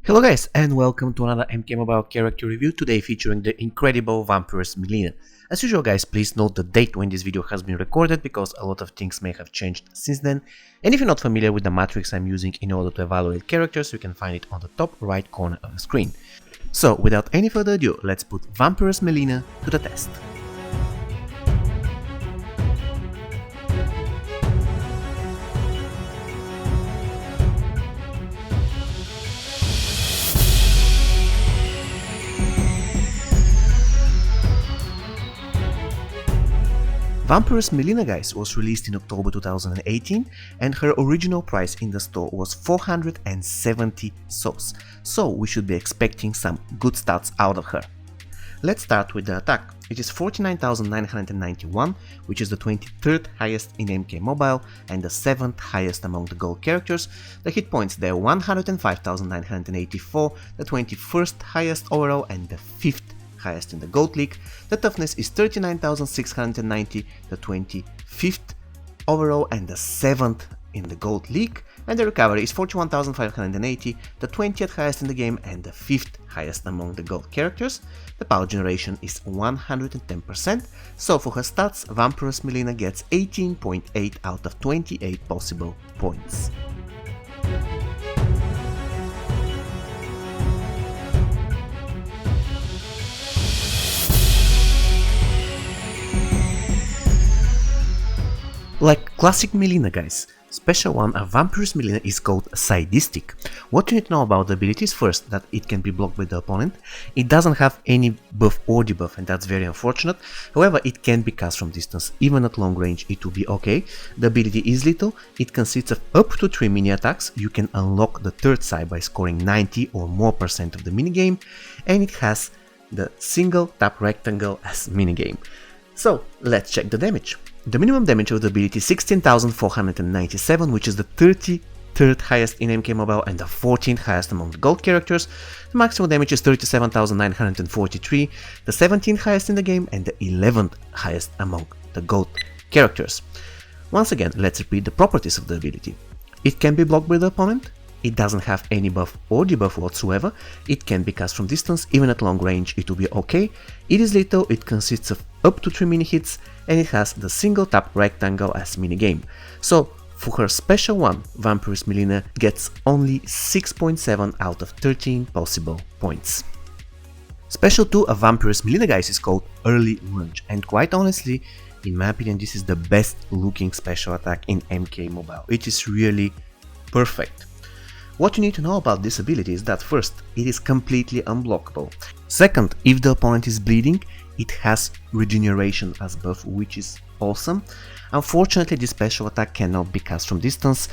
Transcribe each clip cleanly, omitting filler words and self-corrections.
Hello guys and welcome to another MK Mobile character review, today featuring the incredible Vampiress Mileena. As usual guys, please note the date when this video has been recorded because a lot of things may have changed since then. And if you're not familiar with the matrix I'm using in order to evaluate characters, you can find it on the top right corner of the screen. So without any further ado, let's put Vampiress Mileena to the test. Vampiress Mileena guys was released in October 2018 and her original price in the store was 470 souls, so we should be expecting some good stats out of her. Let's start with the attack. It is 49,991, which is the 23rd highest in MK Mobile and the 7th highest among the gold characters. The hit points there 105,984, the 21st highest overall and the 5th highest in the Gold League. The toughness is 39,690, the 25th overall and the 7th in the Gold League, and the recovery is 41,580, the 20th highest in the game and the 5th highest among the gold characters. The power generation is 110%, so for her stats, Vampiress Mileena gets 18.8 out of 28 possible points. Like classic Mileena guys, special one of Vampiress Mileena is called Sadistic. What you need to know about the ability is first that it can be blocked by the opponent, it doesn't have any buff or debuff and that's very unfortunate, however it can be cast from distance, even at long range it will be okay. The ability is lethal, it consists of up to 3 mini attacks, you can unlock the third side by scoring 90 or more % of the minigame, and it has the single tap rectangle as minigame. So let's check the damage. The minimum damage of the ability is 16,497, which is the 33rd highest in MK Mobile and the 14th highest among the gold characters. The maximum damage is 37,943, the 17th highest in the game and the 11th highest among the gold characters. Once again, let's repeat the properties of the ability. It can be blocked by the opponent, it doesn't have any buff or debuff whatsoever, it can be cast from distance, even at long range it will be okay, it is lethal, it consists of up to 3 mini hits, and it has the single tap rectangle as minigame. So for her special one, Vampiress Mileena gets only 6.7 out of 13 possible points. Special 2 of Vampiress Mileena guys is called Early Lunge, and quite honestly, in my opinion this is the best looking special attack in MK Mobile. It is really perfect. What you need to know about this ability is that first, it is completely unblockable. Second, if the opponent is bleeding, it has regeneration as buff, which is awesome. Unfortunately, this special attack cannot be cast from distance,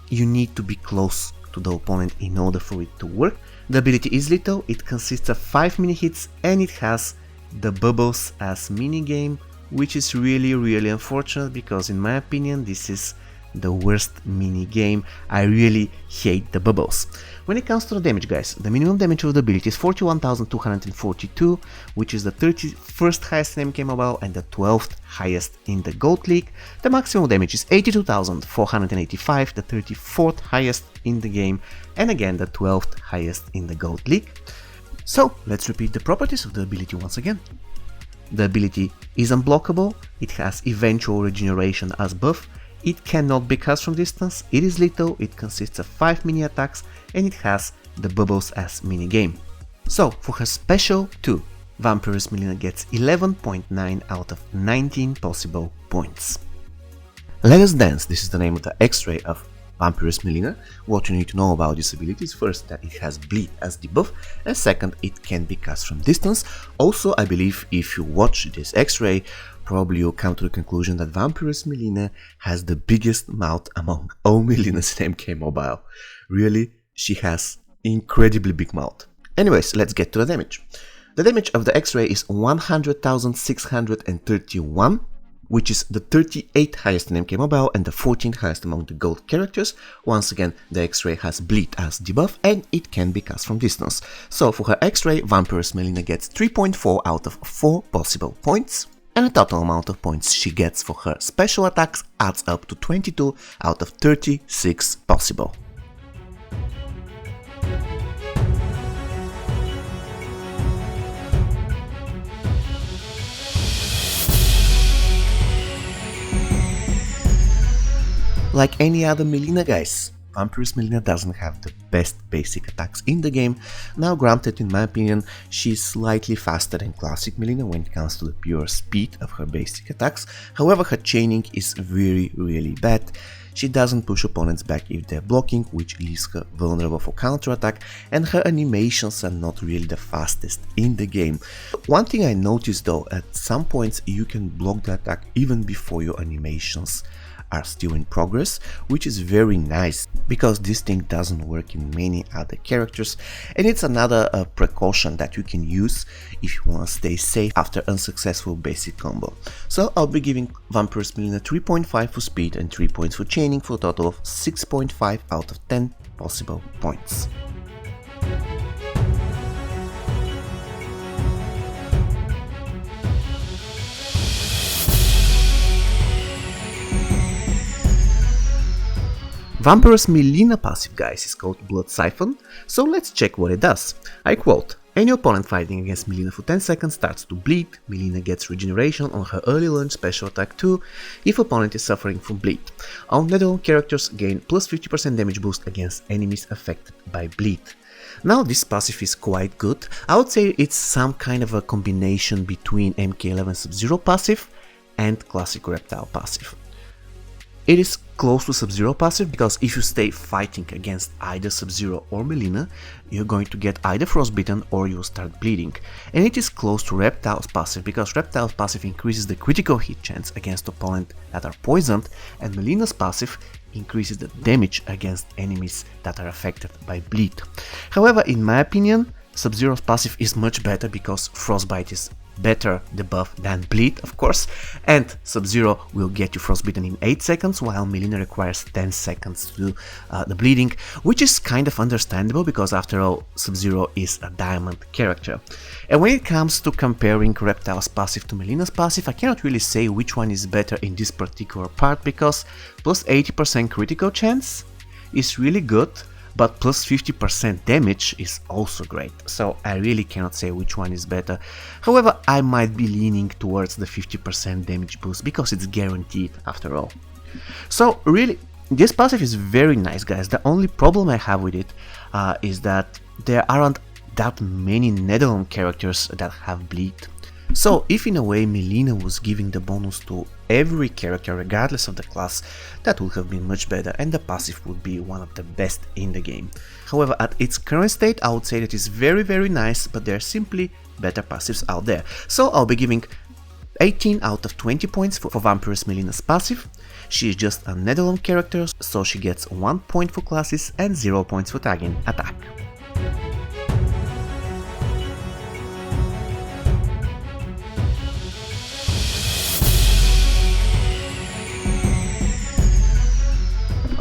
you need to be close to the opponent in order for it to work. The ability is lethal, it consists of 5 mini hits and it has the bubbles as minigame, which is really unfortunate because in my opinion this is the worst mini game. I really hate the bubbles. When it comes to the damage guys, the minimum damage of the ability is 41,242, which is the 31st highest in MK Mobile and the 12th highest in the Gold League. The maximum damage is 82,485, the 34th highest in the game and again the 12th highest in the Gold League. So let's repeat the properties of the ability once again. The ability is unblockable, it has eventual regeneration as buff, it cannot be cast from distance, it is lethal, it consists of 5 mini attacks and it has the bubbles as minigame. So for her special 2, Vampiress Mileena gets 11.9 out of 19 possible points. Let Us Dance, this is the name of the X-ray of Vampiress Mileena. What you need to know about this ability is first that it has bleed as debuff, and second it can be cast from distance. Also I believe if you watch this X-ray, probably you'll come to the conclusion that Vampiress Mileena has the biggest mouth among all Mileenas in MK Mobile. Really, she has incredibly big mouth. Anyways, let's get to the damage. The damage of the X-ray is 100,631, which is the 38th highest in MK Mobile and the 14th highest among the gold characters. Once again, the X-ray has bleed as debuff and it can be cast from distance. So for her X-ray, Vampiress Mileena gets 3.4 out of 4 possible points. And the total amount of points she gets for her special attacks adds up to 22 out of 36 possible. Like any other Mileena, guys, Vampiress Mileena doesn't have the best basic attacks in the game. Now granted, in my opinion, she's slightly faster than classic Mileena when it comes to the pure speed of her basic attacks. However, her chaining is really bad. She doesn't push opponents back if they're blocking, which leaves her vulnerable for counterattack, and her animations are not really the fastest in the game. One thing I noticed though, at some points you can block the attack even before your animations are still in progress, which is very nice because this thing doesn't work in many other characters, and it's another precaution that you can use if you want to stay safe after unsuccessful basic combo. So I'll be giving Vampiress Mileena 3.5 for speed and 3 points for chaining for a total of 6.5 out of 10 possible points. Vampiress Mileena passive, guys, is called Blood Siphon, so let's check what it does. I quote, "Any opponent fighting against Mileena for 10 seconds starts to bleed. Mileena gets regeneration on her early launch special attack too, if opponent is suffering from bleed. All Netherlands characters gain plus 50% damage boost against enemies affected by bleed." Now this passive is quite good. I would say it's some kind of a combination between MK11 Sub-Zero passive and classic Reptile passive. It is close to Sub-Zero passive because if you stay fighting against either Sub-Zero or Mileena, you're going to get either frostbitten or you'll start bleeding. And it is close to Reptile's passive because Reptile's passive increases the critical hit chance against opponents that are poisoned, and Mileena's passive increases the damage against enemies that are affected by bleed. However, in my opinion, Sub-Zero's passive is much better because Frostbite is better debuff than bleed, of course, and Sub-Zero will get you frostbitten in 8 seconds, while Mileena requires 10 seconds to do the bleeding, which is kind of understandable because after all, Sub-Zero is a diamond character. And when it comes to comparing Reptile's passive to Mileena's passive, I cannot really say which one is better in this particular part because plus 80% critical chance is really good, but plus 50% damage is also great, so I really cannot say which one is better. However, I might be leaning towards the 50% damage boost because it's guaranteed after all. So really, this passive is very nice, guys. The only problem I have with it is that there aren't that many Netherlands characters that have bleed. So if in a way Mileena was giving the bonus to every character regardless of the class, that would have been much better and the passive would be one of the best in the game. However, at its current state I would say that it's very nice, but there are simply better passives out there. So I'll be giving 18 out of 20 points for Vampiress Mileena's passive. She is just a Netherlands character, so she gets 1 point for classes and 0 points for tagging attack.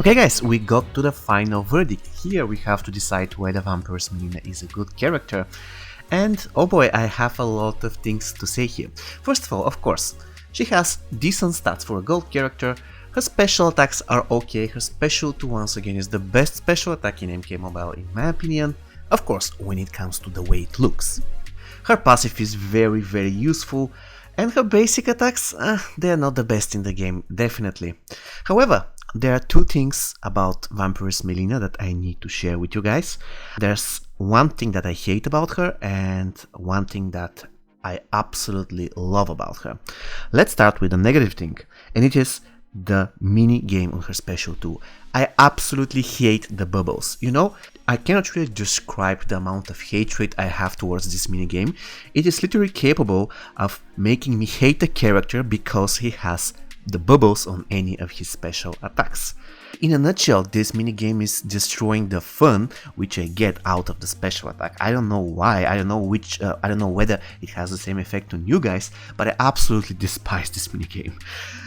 Okay guys, we got to the final verdict. Here we have to decide whether Vampiress Mileena is a good character. And oh boy, I have a lot of things to say here. First of all, of course, she has decent stats for a gold character. Her special attacks are okay. Her special 2 once again is the best special attack in MK Mobile in my opinion. Of course, when it comes to the way it looks. Her passive is very useful. And her basic attacks, they are not the best in the game, definitely. However, there are 2 things about Vampiress Mileena that I need to share with you guys. There's one thing that I hate about her and one thing that I absolutely love about her. Let's start with the negative thing, and it is the mini game on her special 2. I absolutely hate the bubbles. You know, I cannot really describe the amount of hatred I have towards this mini game. It is literally capable of making me hate the character because he has the bubbles on any of his special attacks. In a nutshell, this minigame is destroying the fun which I get out of the special attack. I don't know why, I don't know whether it has the same effect on you guys, but I absolutely despise this minigame.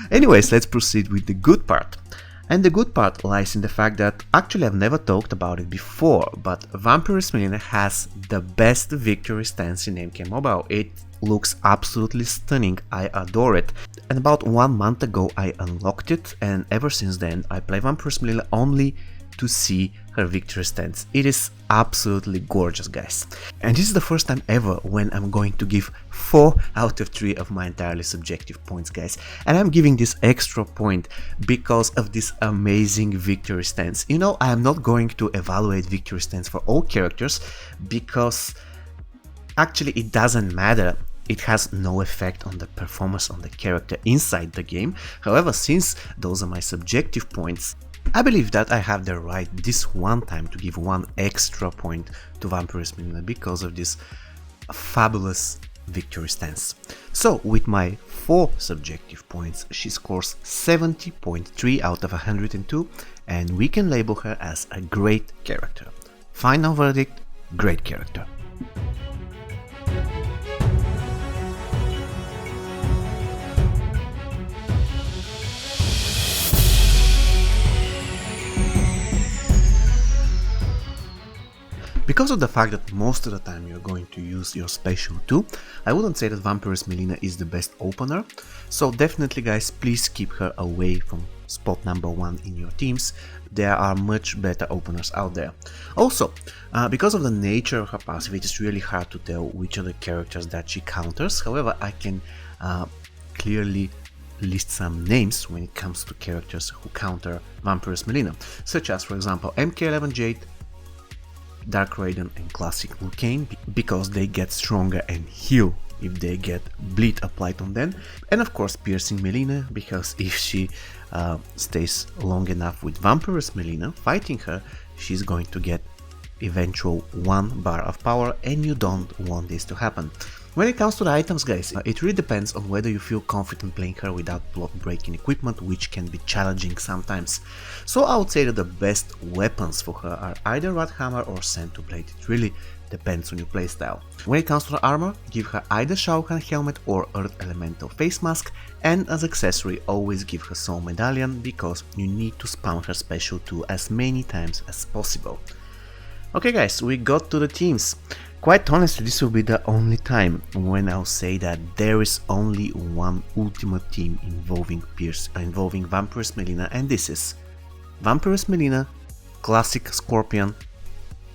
Anyways, let's proceed with the good part. And the good part lies in the fact that, actually I've never talked about it before, but Vampiress Mileena has the best victory stance in MK Mobile. It looks absolutely stunning, I adore it. And about 1 month ago I unlocked it, and ever since then I play Vampiress Mileena only to see her victory stance. It is absolutely gorgeous, guys. And this is the first time ever when I'm going to give 4 out of 3 of my entirely subjective points, guys. And I'm giving this extra point because of this amazing victory stance. You know, I am not going to evaluate victory stance for all characters because actually it doesn't matter. It has no effect on the performance on the character inside the game. However, since those are my subjective points, I believe that I have the right this one time to give 1 extra point to Vampiress Mileena because of this fabulous victory stance. So with my 4 subjective points, she scores 70.3 out of 102, and we can label her as a great character. Final verdict, great character. Because of the fact that most of the time you're going to use your special too, I wouldn't say that Vampiress Mileena is the best opener, so definitely guys, please keep her away from spot number 1 in your teams. There are much better openers out there. Also, because of the nature of her passive, it is really hard to tell which are the characters that she counters. However, I can clearly list some names when it comes to characters who counter Vampiress Mileena, such as for example MK11 Jade, Dark Raiden and Classic Lucane, because they get stronger and heal if they get bleed applied on them, and of course Piercing Mileena, because if she stays long enough with Vampiress Mileena fighting her, she's going to get eventual 1 bar of power, and you don't want this to happen. When it comes to the items, guys, it really depends on whether you feel confident playing her without block breaking equipment, which can be challenging sometimes. So I would say that the best weapons for her are either Rod Hammer or Cento Blade. It really depends on your playstyle. When it comes to the armor, give her either Shao Kahn helmet or Earth Elemental face mask, and as accessory always give her Soul Medallion, because you need to spam her special 2 as many times as possible. Okay guys, we got to the teams. Quite honestly, this will be the only time when I'll say that there is only one ultimate team involving Vampiress Mileena, and this is Vampiress Mileena, Classic Scorpion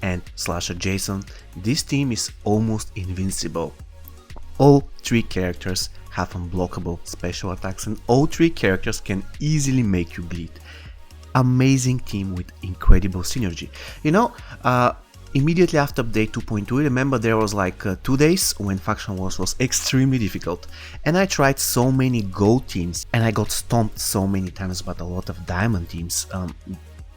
and Slasher Jason. This team is almost invincible. All 3 characters have unblockable special attacks and all 3 characters can easily make you bleed. Amazing team with incredible synergy. You know, immediately after update 2.2, remember there was like 2 days when Faction Wars was extremely difficult, and I tried so many gold teams and I got stomped so many times by a lot of diamond teams.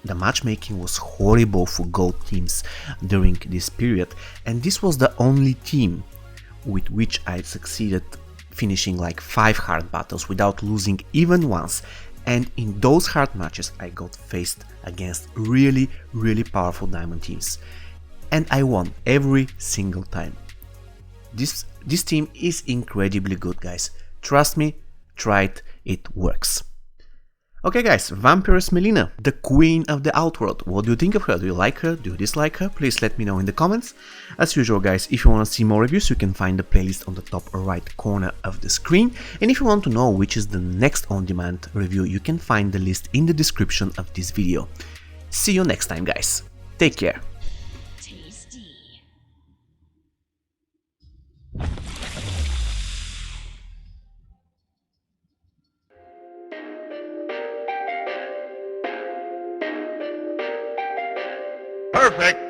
The matchmaking was horrible for gold teams during this period, and this was the only team with which I succeeded finishing like 5 hard battles without losing even once. And in those hard matches I got faced against really powerful diamond teams, and I won every single time. This team is incredibly good, guys. Trust me, try it, it works. Okay guys, Vampiress Mileena, the queen of the Outworld. What do you think of her? Do you like her? Do you dislike her? Please let me know in the comments. As usual guys, if you want to see more reviews, you can find the playlist on the top right corner of the screen. And if you want to know which is the next on-demand review, you can find the list in the description of this video. See you next time guys. Take care. Perfect.